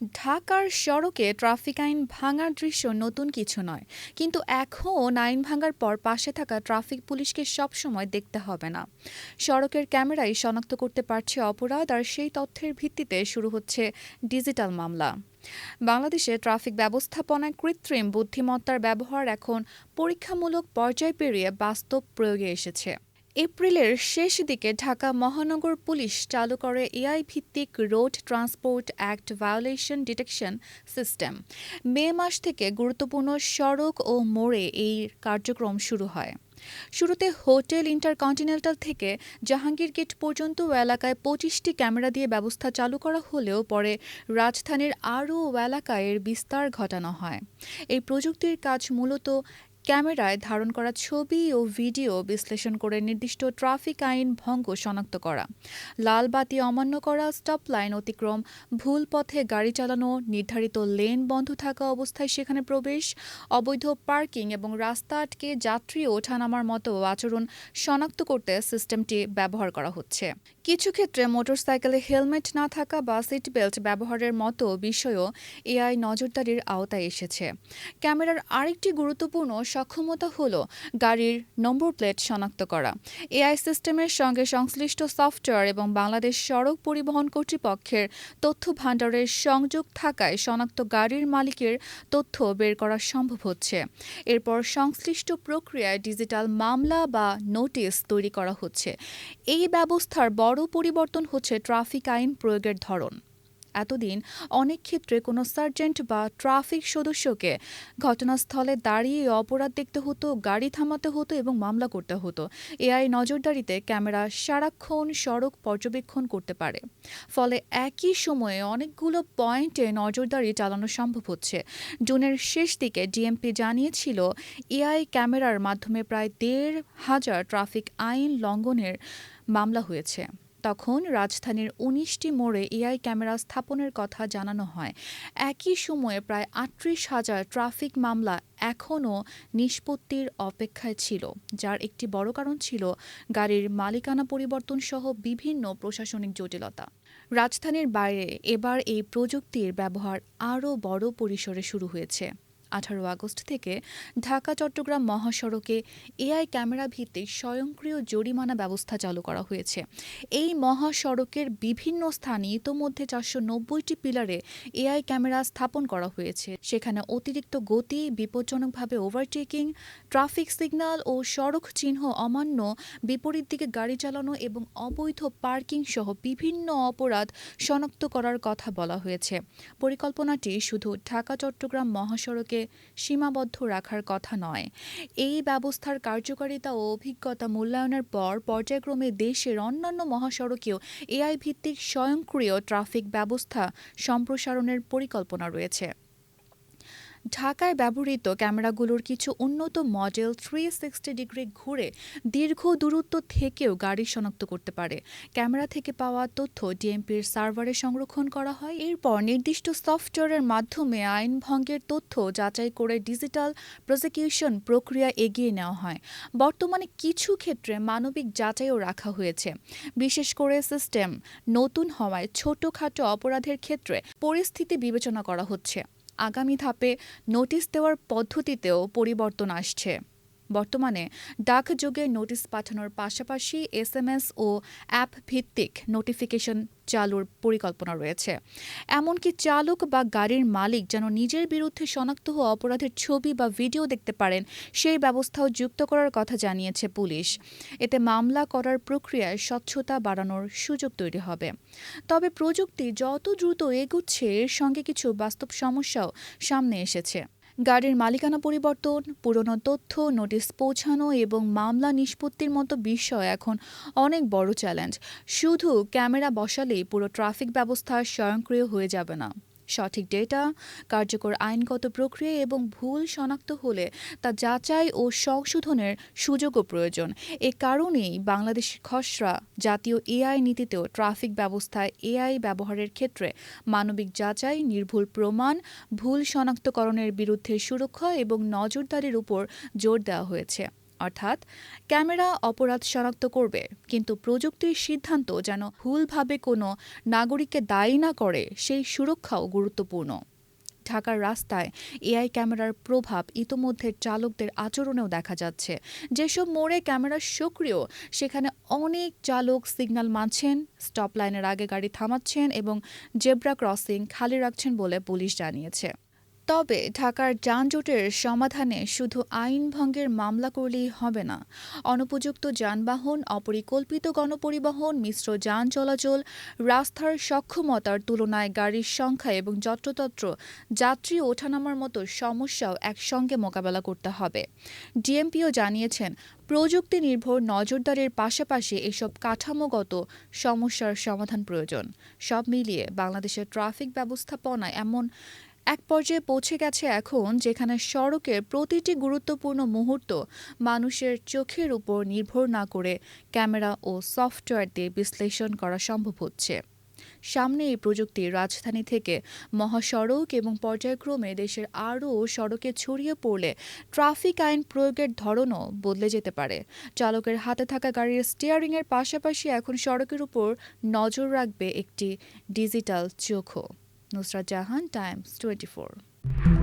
ঢাকার সড়কে ট্রাফিক আইন ভাঙার দৃশ্য নতুন কিছু নয়, কিন্তু এখন আইন ভাঙার পর পাশে থাকা ট্রাফিক পুলিশকে সবসময় দেখতে হবে না। সড়কের ক্যামেরাই শনাক্ত করতে পারছে অপরাধ, আর সেই তথ্যের ভিত্তিতে শুরু হচ্ছে ডিজিটাল মামলা। বাংলাদেশে ট্রাফিক ব্যবস্থাপনায় কৃত্রিম বুদ্ধিমত্তার ব্যবহার এখন পরীক্ষামূলক পর্যায় পেরিয়ে বাস্তব প্রয়োগে এসেছে। এপ্রিলের শেষ দিকে ঢাকা মহানগর পুলিশ চালু করে এআই ভিত্তিক road transport act violation detection system. May মাস থেকে গুরুত্বপূর্ণ সড়ক ও মোড়ে এই কার্যক্রম শুরু হয়। শুরুতে হোটেল ইন্টারকন্টিনেন্টাল থেকে জাহাঙ্গীর গেট পর্যন্ত এলাকায় ২৫টি ক্যামেরা দিয়ে ব্যবস্থা চালু করা হলেও পরে রাজধানীর আরও এলাকায় এর বিস্তার ঘটানো হয়। এই প্রযুক্তির কাজ মূলত ক্যামেরায় ধারণ করা ছবি ও ভিডিও বিশ্লেষণ করে নির্দিষ্ট ট্রাফিক আইন ভঙ্গ শনাক্ত করা, লাল বাতি অমান্য করা, স্টপ লাইন অতিক্রম, ভুল পথে গাড়ি চালানো, নির্ধারিত লেন বন্ধ থাকা অবস্থায় সেখানে প্রবেশ, অবৈধ পার্কিং এবং রাস্তা আটকে যাত্রী ওঠানামার মতো আচরণ শনাক্ত করতে সিস্টেমটি ব্যবহার করা হচ্ছে। কিছু ক্ষেত্রে মোটরসাইকেলে হেলমেট না থাকা বা সিট বেল্ট ব্যবহারের মতো বিষয়ও এআই নজরদারির আওতায় এসেছে। ক্যামেরার আরেকটি গুরুত্বপূর্ণ সক্ষমতা হল গাড়ির নম্বর প্লেট শনাক্ত করা। এআই সিস্টেমের সঙ্গে সংশ্লিষ্ট সফটওয়্যার এবং বাংলাদেশ সড়ক পরিবহন কর্তৃপক্ষের তথ্য ভাণ্ডারের সংযোগ থাকায় শনাক্ত গাড়ির মালিকের তথ্য বের করা সম্ভব হচ্ছে। এরপর সংশ্লিষ্ট প্রক্রিয়ায় ডিজিটাল মামলা বা নোটিশ তৈরি করা হচ্ছে। এই ব্যবস্থার বড় পরিবর্তন হচ্ছে ট্রাফিক আইন প্রয়োগের ধরন। এতদিন অনেক ক্ষেত্রে কোনো সার্জেন্ট বা ট্রাফিক সদস্যকে ঘটনাস্থলে দাঁড়িয়ে অপরাধ দেখতে হতো, গাড়ি থামাতে হতো এবং মামলা করতে হতো। এআই নজরদারিতে ক্যামেরা সারাক্ষণ সড়ক পর্যবেক্ষণ করতে পারে, ফলে একই সময়ে অনেকগুলো পয়েন্টে নজরদারি চালানো সম্ভব হচ্ছে। জুনের শেষ দিকে ডিএমপি জানিয়েছিল এআই ক্যামেরার মাধ্যমে প্রায় ১৫০০ ট্রাফিক আইন লঙ্ঘনের মামলা হয়েছে। তখন রাজধানীর ১৯টি মোড়ে এআই ক্যামেরা স্থাপনের কথা জানানো হয়। একই সময়ে প্রায় ৩৮,০০০ ট্রাফিক মামলা এখনও নিষ্পত্তির অপেক্ষায় ছিল, যার একটি বড় কারণ ছিল গাড়ির মালিকানা পরিবর্তন সহ বিভিন্ন প্রশাসনিক জটিলতা। রাজধানীর বাইরে এবার এই প্রযুক্তির ব্যবহার আরও বড় পরিসরে শুরু হয়েছে। ১৮ আগস্ট থেকে ঢাকা-চট্টগ্রাম মহাসড়কে এআই ক্যামেরা ভিত্তিক স্বয়ংক্রিয় জরিমানা ব্যবস্থা চালু করা হয়েছে। এই মহাসড়কের বিভিন্ন স্থানে ইতোমধ্যে ৪৯০টি পিলারে এআই ক্যামেরা স্থাপন করা হয়েছে। সেখানে অতিরিক্ত গতি, বিপজ্জনকভাবে ওভারটেকিং, ট্রাফিক সিগন্যাল ও সড়ক চিহ্ন অমান্য, বিপরীত দিকে গাড়ি চালানো এবং অবৈধ পার্কিং সহ বিভিন্ন অপরাধ শনাক্ত করার কথা বলা হয়েছে। পরিকল্পনাটি শুধু ঢাকা-চট্টগ্রাম মহাসড়কে সীমাবদ্ধ রাখার কথা নয়। এই ব্যবস্থার কার্যকারিতা ও অভিজ্ঞতা মূল্যায়নের পর পর্যায়ক্রমে দেশের অন্যান্য মহাসড়কেও এআই ভিত্তিক স্বয়ংক্রিয় ট্রাফিক ব্যবস্থা সম্প্রসারণের পরিকল্পনা রয়েছে। ঢাকায় ব্যবহৃত ক্যামেরাগুলোর কিছু উন্নত মডেল 360 ডিগ্রি ঘুরে দীর্ঘ দূরত্ব থেকেও গাড়ি শনাক্ত করতে পারে। ক্যামেরা থেকে পাওয়া তথ্য ডিএমপির সার্ভারে সংরক্ষণ করা হয়। এরপর নির্দিষ্ট সফটওয়্যারের মাধ্যমে আইন ভঙ্গের তথ্য যাচাই করে ডিজিটাল প্রসিকিউশন প্রক্রিয়া এগিয়ে নেওয়া হয়। বর্তমানে কিছু ক্ষেত্রে মানবিক যাচাইও রাখা হয়েছে। বিশেষ করে সিস্টেম নতুন হওয়ায় ছোটখাটো অপরাধের ক্ষেত্রে পরিস্থিতি বিবেচনা করা হচ্ছে। আগামী ধাপে নোটিশ দেওয়ার পদ্ধতিতেও পরিবর্তন আসছে। বর্তমানে ডাকযোগে নোটিশ পাঠানোর পাশাপাশি এসএমএস ও অ্যাপ ভিত্তিক নোটিফিকেশন চালুর পরিকল্পনা রয়েছে। এমনকি চালক বা গাড়ির মালিক যেন নিজের বিরুদ্ধে শনাক্ত হওয়া অপরাধের ছবি বা ভিডিও দেখতে পারেন, সেই ব্যবস্থাও যুক্ত করার কথা জানিয়েছে পুলিশ। এতে মামলা করার প্রক্রিয়ায় স্বচ্ছতা বাড়ানোর সুযোগ তৈরি হবে। তবে প্রযুক্তি যত দ্রুত এগুচ্ছে, এর সঙ্গে কিছু বাস্তব সমস্যাও সামনে এসেছে। গাড়ির মালিকানা পরিবর্তন, পুরনো তথ্য নোটিশ পৌঁছানো এবং মামলা নিষ্পত্তির মতো বিষয় এখন অনেক বড় চ্যালেঞ্জ। শুধু ক্যামেরা বসালেই পুরো ট্রাফিক ব্যবস্থা স্বয়ংক্রিয় হয়ে যাবে না। সঠিক ডেটা, কার্যকর আইনগত প্রক্রিয়া এবং ভুল শনাক্ত হলে তা যাচাই ও সংশোধনের সুযোগও প্রয়োজন। এ কারণেই বাংলাদেশের খসড়া জাতীয় এআই নীতিতেও ট্রাফিক ব্যবস্থায় এআই ব্যবহারের ক্ষেত্রে মানবিক যাচাই, নির্ভুল প্রমাণ, ভুল শনাক্তকরণের বিরুদ্ধে সুরক্ষা এবং নজরদারির উপর জোর দেওয়া হয়েছে। অর্থাৎ ক্যামেরা অপরাধ শনাক্ত করবে, কিন্তু প্রযুক্তির সিদ্ধান্ত যেন ভুলভাবে কোনো নাগরিককে দায়ী না করে সেই সুরক্ষাও গুরুত্বপূর্ণ। ঢাকার রাস্তায় এআই ক্যামেরার প্রভাব ইতোমধ্যে চালকদের আচরণেও দেখা যাচ্ছে। যেসব মোড়ে ক্যামেরা সক্রিয় সেখানে অনেক চালক সিগন্যাল মানছেন, স্টপ লাইনের আগে গাড়ি থামাচ্ছেন এবং জেব্রা ক্রসিং খালি রাখছেন বলে পুলিশ জানিয়েছে। তবে ঢাকার যানজটের সমাধানে শুধু আইন ভঙ্গের মামলা করলেই হবে না। অনুপযুক্ত যানবাহন, অপরিকল্পিত গণপরিবহন, মিশ্র যান চলাচল, রাস্তার সক্ষমতার তুলনায় গাড়ির সংখ্যা এবং যত্রতত্র যাত্রী ওঠানামার মতো সমস্যাও একসঙ্গে মোকাবেলা করতে হবে। ডিএমপিও জানিয়েছেন, প্রযুক্তি নির্ভর নজরদারির পাশাপাশি এসব কাঠামোগত সমস্যার সমাধান প্রয়োজন। সব মিলিয়ে বাংলাদেশের ট্রাফিক ব্যবস্থাপনায় এমন এক পর্যায়ে পৌঁছে গেছে এখন, যেখানে সড়কের প্রতিটি গুরুত্বপূর্ণ মুহূর্ত মানুষের চোখের উপর নির্ভর না করে ক্যামেরা ও সফটওয়্যার দিয়ে বিশ্লেষণ করা সম্ভব হচ্ছে। সামনে এই প্রযুক্তি রাজধানী থেকে মহাসড়ক এবং পর্যায়ক্রমে দেশের আরও সড়কে ছড়িয়ে পড়লে ট্রাফিক আইন প্রয়োগের ধরনও বদলে যেতে পারে। চালকের হাতে থাকা গাড়ির স্টিয়ারিংয়ের পাশাপাশি এখন সড়কের উপর নজর রাখবে একটি ডিজিটাল চোখও। নুসরাত জাহান, টাইমস 24।